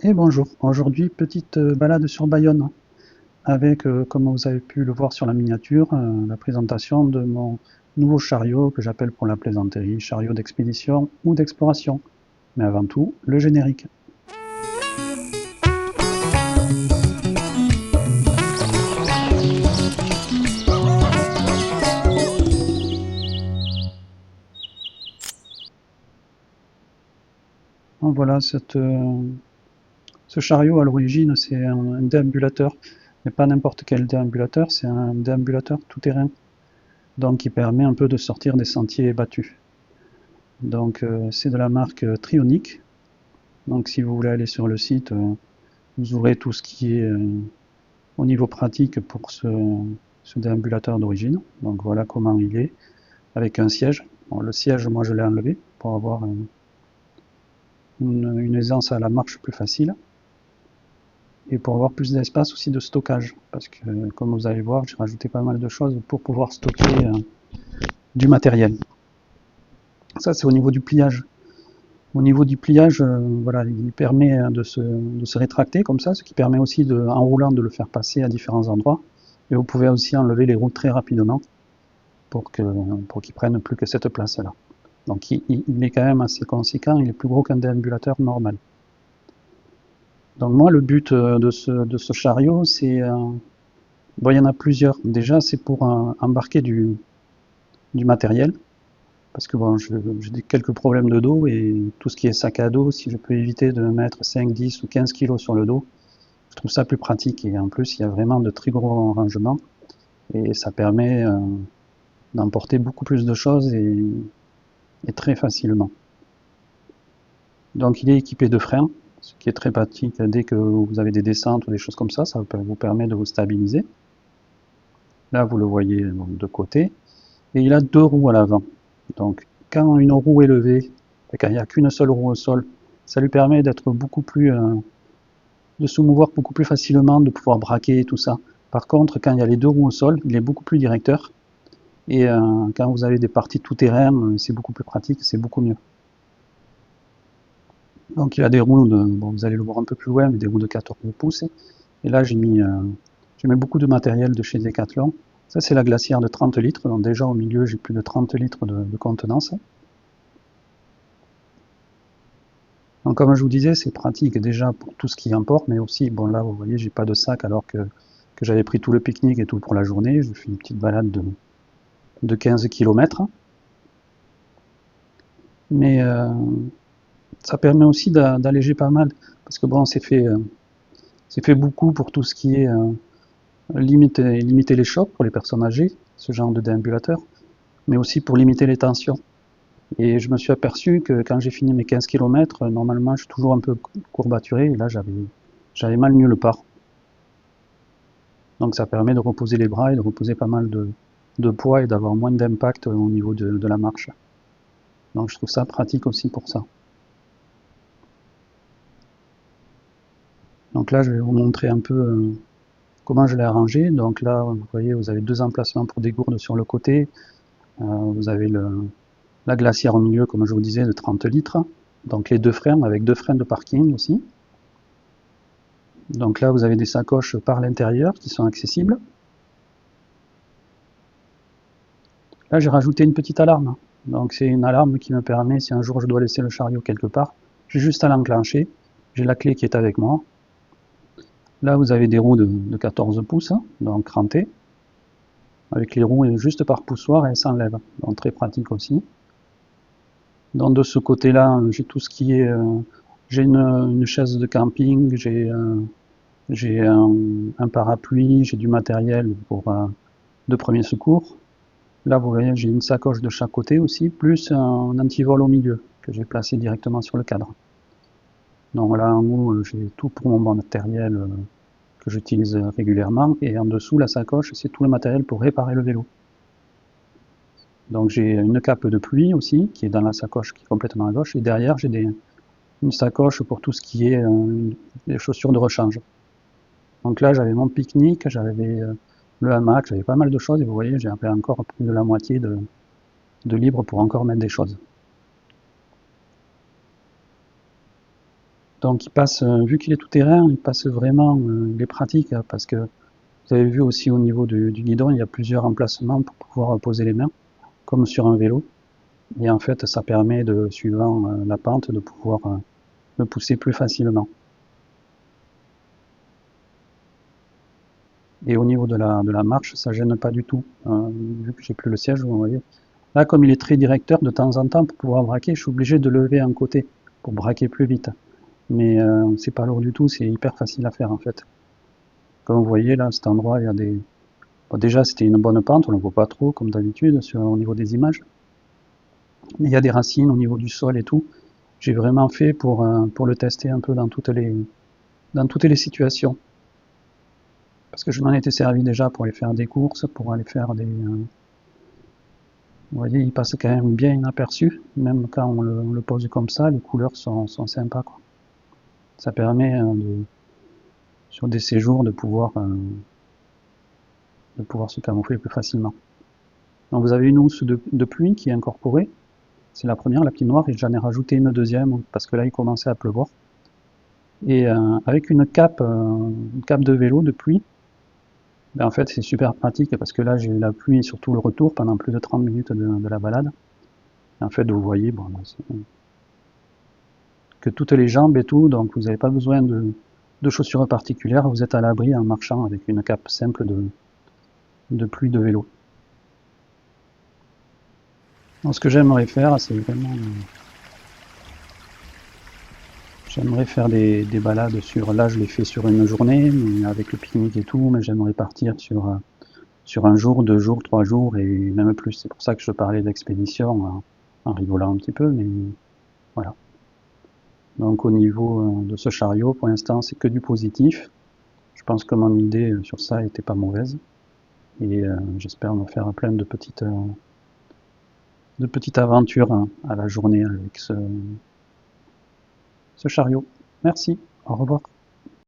Et bonjour, aujourd'hui petite balade sur Bayonne avec, comme vous avez pu le voir sur la miniature, la présentation de mon nouveau chariot que j'appelle pour la plaisanterie, chariot d'expédition ou d'exploration. Mais avant tout, le générique. Donc voilà, ce chariot à l'origine c'est un déambulateur, mais pas n'importe quel déambulateur, c'est un déambulateur tout-terrain, donc qui permet un peu de sortir des sentiers battus. Donc c'est de la marque Trionic, donc si vous voulez aller sur le site, vous aurez tout ce qui est au niveau pratique pour ce déambulateur d'origine. Donc voilà comment il est, avec un siège. Bon, le siège, moi je l'ai enlevé pour avoir une aisance à la marche plus facile et pour avoir plus d'espace aussi de stockage. Parce que comme vous allez voir, j'ai rajouté pas mal de choses pour pouvoir stocker du matériel. Ça c'est au niveau du pliage. Au niveau du pliage, voilà, il permet de se rétracter comme ça, ce qui permet aussi, en roulant, de le faire passer à différents endroits. Et vous pouvez aussi enlever les roues très rapidement pour qu'il prenne plus que cette place-là. Donc il est quand même assez conséquent, il est plus gros qu'un déambulateur normal. Donc moi, le but de ce chariot, c'est... bon, il y en a plusieurs. Déjà, c'est pour embarquer du matériel, parce que bon, j'ai quelques problèmes de dos, et tout ce qui est sac à dos, si je peux éviter de mettre 5, 10 ou 15 kilos sur le dos, je trouve ça plus pratique. Et en plus, il y a vraiment de très gros rangements, et ça permet d'emporter beaucoup plus de choses et très facilement. Donc il est équipé de freins, ce qui est très pratique dès que vous avez des descentes ou des choses comme ça vous permet de vous stabiliser. Là vous le voyez de côté, et il a deux roues à l'avant. Donc quand une roue est levée, quand il n'y a qu'une seule roue au sol, ça lui permet d'être beaucoup plus, de se mouvoir beaucoup plus facilement, de pouvoir braquer et tout ça. Par contre, quand il y a les deux roues au sol, il est beaucoup plus directeur, et quand vous avez des parties tout terrain, c'est beaucoup plus pratique, c'est beaucoup mieux. Donc il a des roues bon, vous allez le voir un peu plus loin, mais des roues de 14 pouces. Et là j'ai mis beaucoup de matériel de chez Decathlon. Ça c'est la glacière de 30 litres, donc déjà au milieu j'ai plus de 30 litres de contenance. Donc comme je vous disais, c'est pratique déjà pour tout ce qui emporte, mais aussi, bon là vous voyez, j'ai pas de sac alors que j'avais pris tout le pique-nique et tout pour la journée. Je fais une petite balade de 15 km. Mais ça permet aussi d'alléger pas mal, parce que bon, c'est fait beaucoup pour tout ce qui est limiter les chocs pour les personnes âgées, ce genre de déambulateur, mais aussi pour limiter les tensions. Et je me suis aperçu que quand j'ai fini mes 15 km, normalement je suis toujours un peu courbaturé, et là j'avais mal nulle part. Donc ça permet de reposer les bras et de reposer pas mal de poids et d'avoir moins d'impact au niveau de la marche. Donc je trouve ça pratique aussi pour ça. Donc là je vais vous montrer un peu comment je l'ai arrangé. Donc là vous voyez, vous avez deux emplacements pour des gourdes sur le côté. Vous avez la glacière au milieu, comme je vous disais, de 30 litres. Donc les deux freins, avec deux freins de parking aussi. Donc là, vous avez des sacoches par l'intérieur qui sont accessibles. Là, j'ai rajouté une petite alarme. Donc c'est une alarme qui me permet, si un jour je dois laisser le chariot quelque part, j'ai juste à l'enclencher. J'ai la clé qui est avec moi. Là, vous avez des roues de 14 pouces, donc crantées, avec les roues juste par poussoir et elles s'enlèvent. Donc très pratique aussi. Donc de ce côté-là, j'ai tout ce qui est... j'ai une chaise de camping, j'ai un parapluie, j'ai du matériel pour de premier secours. Là, vous voyez, j'ai une sacoche de chaque côté aussi, plus un antivol au milieu que j'ai placé directement sur le cadre. Donc là, en haut, j'ai tout pour mon matériel que j'utilise régulièrement, et en dessous, la sacoche, c'est tout le matériel pour réparer le vélo. Donc j'ai une cape de pluie aussi, qui est dans la sacoche qui est complètement à gauche, et derrière, j'ai une sacoche pour tout ce qui est les chaussures de rechange. Donc là, j'avais mon pique-nique, j'avais le hamac, j'avais pas mal de choses, et vous voyez, j'ai encore plus de la moitié de libre pour encore mettre des choses. Donc il passe, vu qu'il est tout terrain, il passe vraiment, il est pratique, hein, parce que vous avez vu aussi au niveau du guidon, il y a plusieurs emplacements pour pouvoir poser les mains, comme sur un vélo. Et en fait, ça permet de, suivant la pente, de pouvoir le pousser plus facilement. Et au niveau de la marche, ça gêne pas du tout. Vu que j'ai plus le siège, vous voyez. Là, comme il est très directeur, de temps en temps, pour pouvoir braquer, je suis obligé de lever un côté pour braquer plus vite. Mais c'est pas lourd du tout, c'est hyper facile à faire en fait. Comme vous voyez là, cet endroit, il y a des... Bon, déjà, c'était une bonne pente, on ne le voit pas trop comme d'habitude au niveau des images. Mais il y a des racines au niveau du sol et tout. J'ai vraiment fait pour le tester un peu dans toutes les situations. Parce que je m'en étais servi déjà pour aller faire des courses, pour aller faire des... vous voyez, il passe quand même bien inaperçu. Même quand on le pose comme ça, les couleurs sont sympas, quoi. Ça permet sur des séjours de pouvoir se camoufler plus facilement. Donc vous avez une housse de pluie qui est incorporée. C'est la première, la petite noire, et j'en ai rajouté une deuxième parce que là il commençait à pleuvoir. Et avec une cape de vélo de pluie, ben en fait c'est super pratique parce que là j'ai eu la pluie sur tout le retour pendant plus de 30 minutes de la balade. Et en fait vous voyez bon, que toutes les jambes et tout, donc vous n'avez pas besoin de chaussures particulières, vous êtes à l'abri en marchant avec une cape simple de pluie de vélo. Donc ce que j'aimerais faire, c'est vraiment... J'aimerais faire des balades sur... Là, je l'ai fait sur une journée, mais avec le pique-nique et tout, mais j'aimerais partir sur un jour, 2 jours, 3 jours, et même plus. C'est pour ça que je parlais d'expédition, en rigolant un petit peu, mais voilà. Donc au niveau de ce chariot, pour l'instant, c'est que du positif. Je pense que mon idée sur ça était pas mauvaise, et j'espère me faire plein de petites aventures à la journée avec ce chariot. Merci, au revoir.